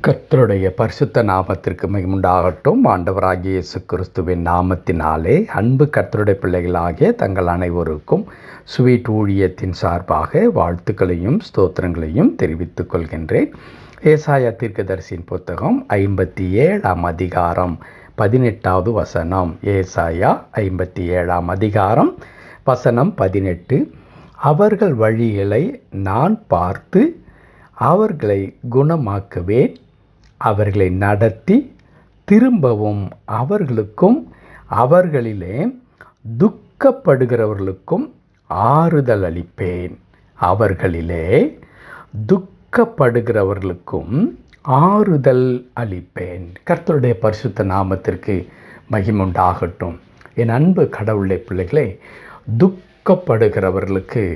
கர்த்தருடைய பரிசுத்த நாமத்திற்கு மகிமுண்டாகட்டும். ஆண்டவராகிய இயேசு கிறிஸ்துவின் நாமத்தினாலே அன்பு கர்த்தருடைய பிள்ளைகளாகிய தங்கள் அனைவருக்கும் ஸ்வீட் ஊழியத்தின் சார்பாக வாழ்த்துக்களையும் ஸ்தோத்திரங்களையும் தெரிவித்துக் கொள்கின்றேன். ஏசாயா தீர்க்கதரிசியின் புத்தகம் 57 அதிகாரம் 18வது வசனம். ஏசாயா 57 அதிகாரம் வசனம் 18. அவர்கள் வழிகளை நான் பார்த்து அவர்களை குணமாக்குவேன், அவர்களை நடத்தி திரும்பவும் அவர்களுக்கும் அவர்களிலே துக்கப்படுகிறவர்களுக்கும் ஆறுதல் அளிப்பேன். அவர்களிலே துக்கப்படுகிறவர்களுக்கும் ஆறுதல் அளிப்பேன். கர்த்தருடைய பரிசுத்த நாமத்திற்கு மகிமுண்டாகட்டும். என் அன்பு கடவுளுடைய பிள்ளைகளே, துக்கப்படுகிறவர்களுக்கு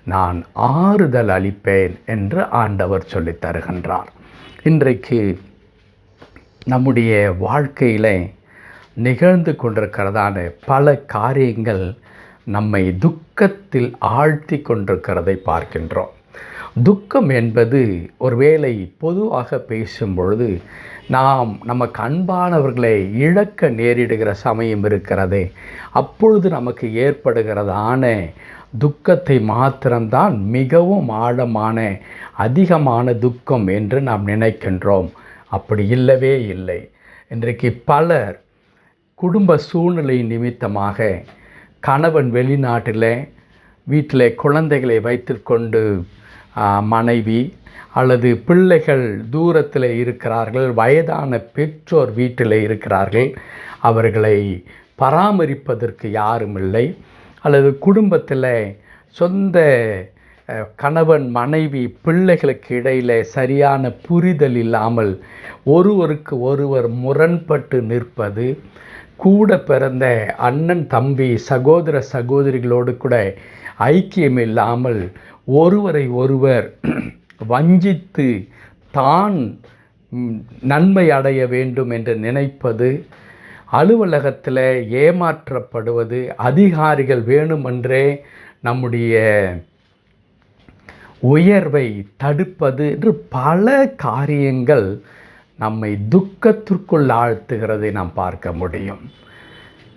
நான் ஆறுதல் அளிப்பேன் என்று ஆண்டவர் சொல்லித் தருகின்றார். இன்றைக்கு நம்முடைய வாழ்க்கையில் நிகழ்ந்து கொண்டிருக்கிறதான பல காரியங்கள் நம்மை துக்கத்தில் ஆழ்த்தி கொண்டிருக்கிறதை பார்க்கின்றோம். துக்கம் என்பது ஒருவேளை பொதுவாக பேசும் பொழுது நாம் நமக்கு அன்பானவர்களை இழக்க நேரிடுகிற சமயம் இருக்கிறதே, அப்பொழுது நமக்கு ஏற்படுகிறதான துக்கத்தை மாத்திரம்தான் மிகவும் ஆழமான அதிகமான துக்கம் என்று நாம் நினைக்கின்றோம். அப்படி இல்லவே இல்லை. இன்றைக்கு பலர் குடும்ப சூழ்நிலை நிமித்தமாக கணவன் வெளிநாட்டில் வீட்டில் குழந்தைகளை வைத்துக்கொண்டு மனைவி அல்லது பிள்ளைகள் தூரத்தில் இருக்கிறார்கள், வயதான பெற்றோர் வீட்டில் இருக்கிறார்கள், அவர்களை பராமரிப்பதற்கு யாரும் இல்லை. அல்லது குடும்பத்தில் சொந்த கணவன் மனைவி பிள்ளைகளுக்கு இடையில் சரியான புரிதல் இல்லாமல் ஒருவருக்கு ஒருவர் முரண்பட்டு நிற்பது, கூட பிறந்த அண்ணன் தம்பி சகோதர சகோதரிகளோடு கூட ஐக்கியம் இல்லாமல் ஒருவரை ஒருவர் வஞ்சித்து தான் நன்மை அடைய வேண்டும் என்று நினைப்பது, அலுவலகத்தில் ஏமாற்றப்படுவது, அதிகாரிகள் வேணுமென்றே நம்முடைய உயர்வை தடுப்பது என்று பல காரியங்கள் நம்மை துக்கத்திற்குள் ஆழ்த்துகிறதை நாம் பார்க்க முடியும்.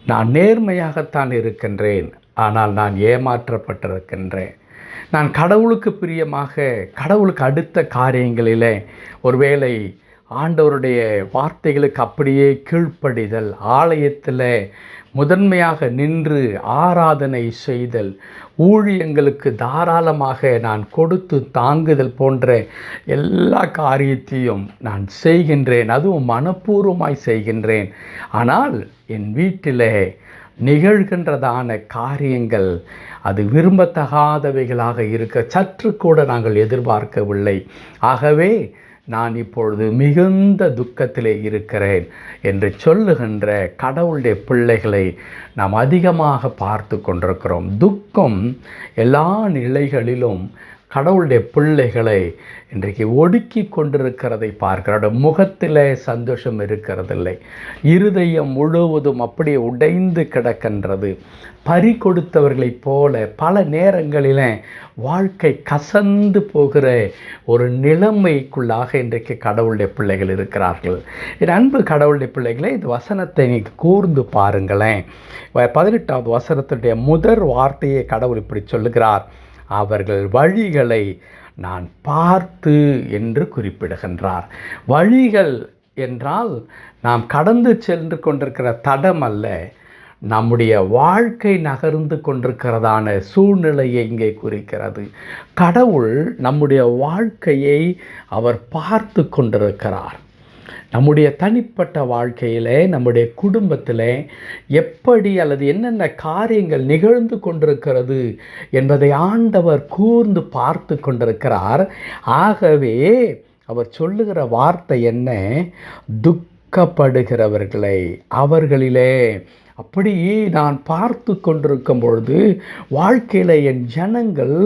நான் நேர்மையாகத்தான் இருக்கின்றேன், ஆனால் நான் ஏமாற்றப்பட்டிருக்கின்றேன். நான் கடவுளுக்கு பிரியமாக கடவுளுக்கு அடுத்த காரியங்களில் ஒருவேளை ஆண்டவருடைய வார்த்தைகளுக்கு அப்படியே கீழ்ப்படிதல், ஆலயத்தில் முதன்மையாக நின்று ஆராதனை செய்தல், ஊழியங்களுக்கு தாராளமாக நான் கொடுத்து தாங்குதல் போன்ற எல்லா காரியத்தையும் நான் செய்கின்றேன், அதுவும் மனப்பூர்வமாய் செய்கின்றேன். ஆனால் என் வீட்டில் நிகழ்கின்றதான காரியங்கள் அது விரும்பத்தகாதவைகளாக இருக்க சற்று கூட நாங்கள் எதிர்பார்க்கவில்லை. ஆகவே நான் இப்பொழுது மிகுந்த துக்கத்திலே இருக்கிறேன் என்று சொல்லுகின்ற கடவுளுடைய பிள்ளைகளை நாம் அதிகமாக பார்த்து கொண்டிருக்கிறோம். துக்கம் எல்லா நிலைகளிலும் கடவுளுடைய பிள்ளைகளை இன்றைக்கு ஒடுக்கி கொண்டிருக்கிறதை பார்க்கிறோம். முகத்தில் சந்தோஷம் இருக்கிறதில்லை, இருதயம் முழுவதும் அப்படியே உடைந்து கிடக்கின்றது. பறி கொடுத்தவர்களைப் போல பல நேரங்களில் வாழ்க்கை கசந்து போகிற ஒரு நிலைமைக்குள்ளாக இன்றைக்கு கடவுளுடைய பிள்ளைகள் இருக்கிறார்கள். என் அன்பு கடவுளுடைய பிள்ளைகளை, இந்த வசனத்தை நீங்கள் கூர்ந்து பாருங்களேன். 18வது வசனத்துடைய முதல் வார்த்தையை கடவுள் இப்படி சொல்லுகிறார், அவர்கள் வழிகளை நான் பார்த்து என்று குறிப்பிடுகின்றார். வழிகள் என்றால் நாம் கடந்து சென்று கொண்டிருக்கிற தடம் அல்ல, நம்முடைய வாழ்க்கை நகர்ந்து கொண்டிருக்கிறதான சூழ்நிலையை இங்கே குறிக்கிறது. கடவுள் நம்முடைய வாழ்க்கையை அவர் பார்த்து கொண்டிருக்கிறார். நம்முடைய தனிப்பட்ட வாழ்க்கையில், நம்முடைய குடும்பத்தில் எப்படி அல்லது என்னென்ன காரியங்கள் நிகழ்ந்து கொண்டிருக்கிறது என்பதை ஆண்டவர் கூர்ந்து பார்த்து கொண்டிருக்கிறார். ஆகவே அவர் சொல்லுகிற வார்த்தை என்ன? துக்கப்படுகிறவர்களை அவர்களிலே அப்படி நான் பார்த்து கொண்டிருக்கும் பொழுது வாழ்க்கையில் என் ஜனங்கள்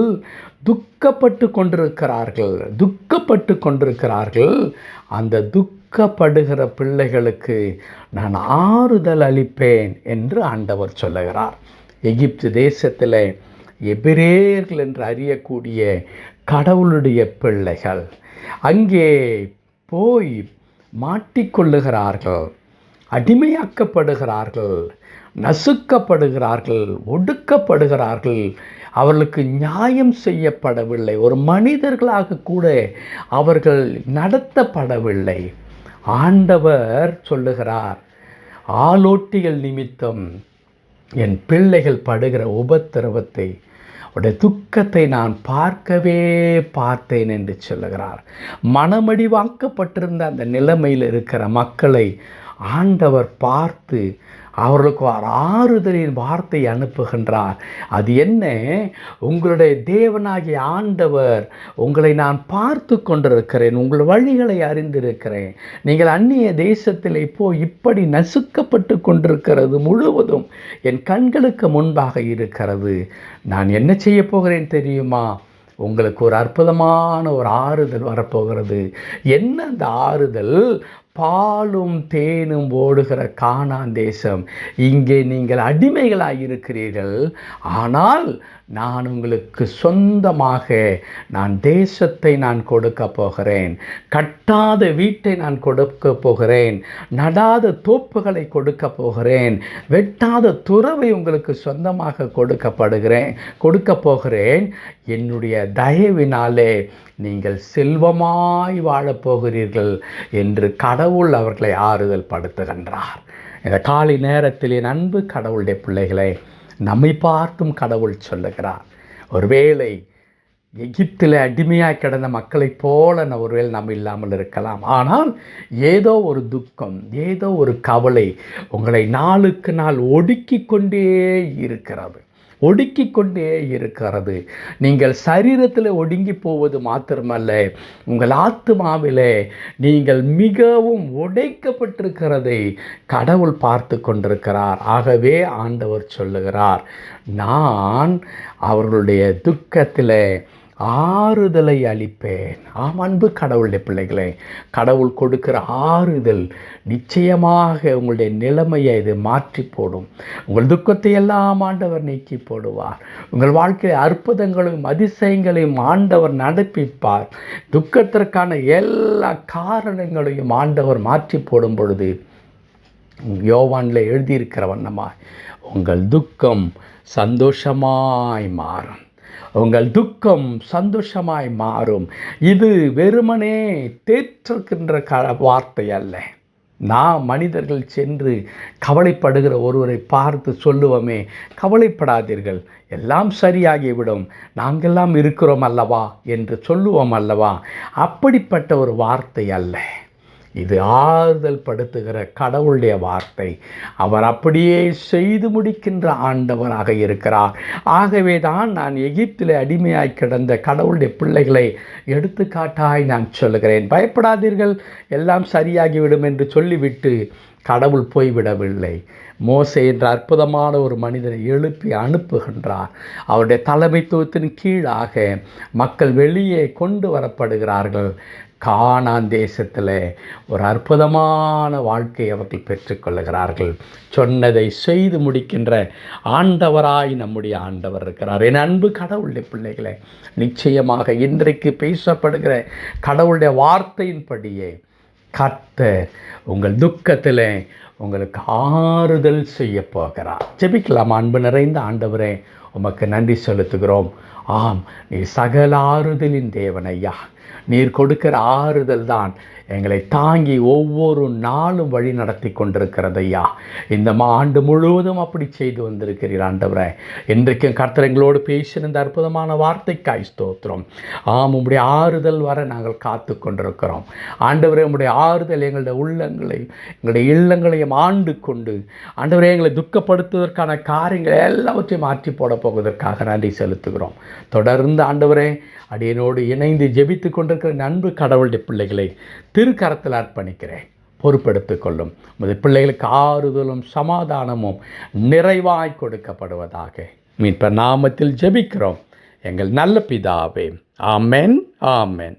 துக்கப்பட்டு கொண்டிருக்கிறார்கள். அந்த துக்கப்படுகிற பிள்ளைகளுக்கு நான் ஆறுதல் அளிப்பேன் என்று ஆண்டவர் சொல்லுகிறார். எகிப்து தேசத்தில் எபிரேயர்கள் என்று அறியக்கூடிய கடவுளுடைய பிள்ளைகள் அங்கே போய் மாட்டிக்கொள்ளுகிறார்கள், அடிமையாக்கப்படுகிறார்கள், நசுக்கப்படுகிறார்கள், ஒடுக்கப்படுகிறார்கள். அவர்களுக்கு நியாயம் செய்யப்படவில்லை. ஒரு மனிதர்களாக கூட அவர்கள் நடத்தப்படவில்லை. ஆண்டவர் சொல்லுகிறார், ஆளோட்டிகள் நிமித்தம் என் பிள்ளைகள் படுகிற உபத்திரவத்தை, உடைய துக்கத்தை நான் பார்க்கவே பார்த்தேன் என்று சொல்லுகிறார். மனமடிவாக்கப்பட்டிருந்த அந்த நிலைமையில் இருக்கிற மக்களை ஆண்டவர் பார்த்து அவர்களுக்கு ஒரு ஆறுதலின் வார்த்தை அனுப்புகின்றார். அது என்ன? உங்களுடைய தேவனாகிய ஆண்டவர், உங்களை நான் பார்த்து கொண்டிருக்கிறேன், உங்கள் வழிகளை அறிந்திருக்கிறேன். நீங்கள் அந்நிய தேசத்தில் இப்படி நசுக்கப்பட்டு கொண்டிருக்கிறது முழுவதும் என் கண்களுக்கு முன்பாக இருக்கிறது. நான் என்ன செய்ய போகிறேன் தெரியுமா? உங்களுக்கு ஒரு அற்புதமான ஒரு ஆறுதல் வரப்போகிறது. என்ன அந்த ஆறுதல்? பாலும் தேனும் ஓடுகிற கானான் தேசம். இங்கே நீங்கள் அடிமைகளாயிருக்கிறீர்கள், ஆனால் நான் உங்களுக்கு சொந்தமாக நான் தேசத்தை நான் கொடுக்க போகிறேன். கட்டாத வீட்டை நான் கொடுக்க போகிறேன். நடாத தோப்புகளை கொடுக்க போகிறேன். வெட்டாத துறவை உங்களுக்கு சொந்தமாக கொடுக்க போகிறேன். என்னுடைய தயவினாலே நீங்கள் செல்வமாய் வாழப்போகிறீர்கள் என்று கடவுள் அவர்களை ஆறுதல் படுத்துகின்றார். இந்த காலை நேரத்தில் என் அன்பு கடவுளுடைய பிள்ளைகளை, நம்மை பார்த்தும் கடவுள் சொல்லுகிறார், ஒருவேளை எகிப்தில் அடிமையாக கிடந்த மக்களைப் போல ஒருவேளை நம்ம இல்லாமல் இருக்கலாம். ஆனால் ஏதோ ஒரு துக்கம், ஏதோ ஒரு கவலை உங்களை நாளுக்கு நாள் ஒடுக்கிக் கொண்டே இருக்கிறது. நீங்கள் சரீரத்தில் ஒடுங்கி போவது மாத்திரமல்ல, உங்கள் ஆத்துமாவிலே நீங்கள் மிகவும் உடைக்கப்பட்டிருக்கிறதை கடவுள் பார்த்து கொண்டிருக்கிறார். ஆகவே ஆண்டவர் சொல்லுகிறார், நான் அவர்களுடைய துக்கத்தில் ஆறுதலை அளிப்பேன். அன்பு கடவுளுடைய பிள்ளைகளே, கடவுள் கொடுக்கிற ஆறுதல் நிச்சயமாக உங்களுடைய நிலைமையை இது மாற்றி போடும். உங்கள் துக்கத்தை எல்லாம் ஆண்டவர் நீக்கி போடுவார். உங்கள் வாழ்க்கையில் அற்புதங்களையும் அதிசயங்களையும் ஆண்டவர் நடப்பிப்பார். துக்கத்திற்கான எல்லா காரணங்களையும் ஆண்டவர் மாற்றி போடும் பொழுது, யோவானில் எழுதியிருக்கிற வண்ணமாய் உங்கள் துக்கம் சந்தோஷமாய் மாறும். உங்கள் துக்கம் சந்தோஷமாய் மாறும். இது வெறுமனே தேற்றுகின்ற வார்த்தை அல்ல. நாம் மனிதர்கள் சென்று கவலைப்படுகிற ஒருவரை பார்த்து சொல்லுவோமே, கவலைப்படாதீர்கள், எல்லாம் சரியாகிவிடும், நாங்கெல்லாம் இருக்கிறோம் அல்லவா என்று சொல்லுவோம் அல்லவா? அப்படிப்பட்ட ஒரு வார்த்தை அல்ல. இது ஆறுதல் படுத்துகிற கடவுளுடைய வார்த்தை. அவர் அப்படியே செய்து முடிக்கின்ற ஆண்டவராக இருக்கிறார். ஆகவே தான் நான் எகிப்தில் அடிமையாய் கிடந்த கடவுளுடைய பிள்ளைகளை எடுத்துக்காட்டாய் நான் சொல்லுகிறேன். பயப்படாதீர்கள், எல்லாம் சரியாகிவிடும் என்று சொல்லிவிட்டு கடவுள் போய்விடவில்லை. மோசே என்ற அற்புதமான ஒரு மனிதனை எழுப்பி அனுப்புகின்றார். அவருடைய தலைமைத்துவத்தின் கீழாக மக்கள் வெளியே கொண்டு வரப்படுகிறார்கள். கானான் தேசத்தில் ஒரு அற்புதமான வாழ்க்கை அவர்கள் பெற்றுக்கொள்ளுகிறார்கள். சொன்னதை செய்து முடிக்கின்ற ஆண்டவராய் நம்முடைய ஆண்டவர் இருக்கிறார். என் அன்பு கடவுளுடைய பிள்ளைகளை, நிச்சயமாக இன்றைக்கு பேசப்படுகிற கடவுளுடைய வார்த்தையின்படியே கர்த்தர் உங்கள் துக்கத்தில் உங்களுக்கு ஆறுதல் செய்ய போகிறார். ஜெபிக்கலாம். அன்பு நிறைந்த ஆண்டவரே, உமக்கு நன்றி செலுத்துகிறோம். ஆம், நீ சகல ஆறுதலின் தேவன் ஐயா. நீர் கொடுக்கிற ஆறுதல் தான் எங்களை தாங்கி ஒவ்வொரு நாளும் வழி நடத்தி கொண்டிருக்கிறது ஐயா. இந்த ஆண்டு முழுவதும் அப்படி செய்து வந்திருக்கிறீர் ஆண்டவரே. இன்றைக்கும் கர்த்தர் எங்களோடு பேசின அற்புதமான வார்த்தைக்காய் ஸ்தோத்திரம். ஆம், உம்முடைய ஆறுதல் வர நாங்கள் காத்து கொண்டிருக்கிறோம் ஆண்டவரே. உம்முடைய ஆறுதல் எங்களுடைய இல்லங்களையும் ஆண்டு கொண்டு ஆண்டவரே, எங்களை துக்கப்படுத்துவதற்கான காரியங்கள் எல்லாவற்றையும் மாற்றி போட போவதற்காக நன்றி செலுத்துகிறோம். தொடர்ந்து ஆண்டவரே, அடியனோடு இணைந்து ஜெபித்து கொண்டிருக்கிற அன்பு கடவுளுடைய பிள்ளைகளை திருக்கரத்தில் அர்ப்பணிக்கிறேன். பொறுப்பெடுத்துக் கொள்ளும். உமது பிள்ளைகளுக்கு ஆறுதலும் சமாதானமும் நிறைவாய் கொடுக்கப்படுவதாக மீட்பர் நாமத்தில் ஜெபிக்கிறோம் எங்கள் நல்ல பிதாவே. ஆமென், ஆமென்.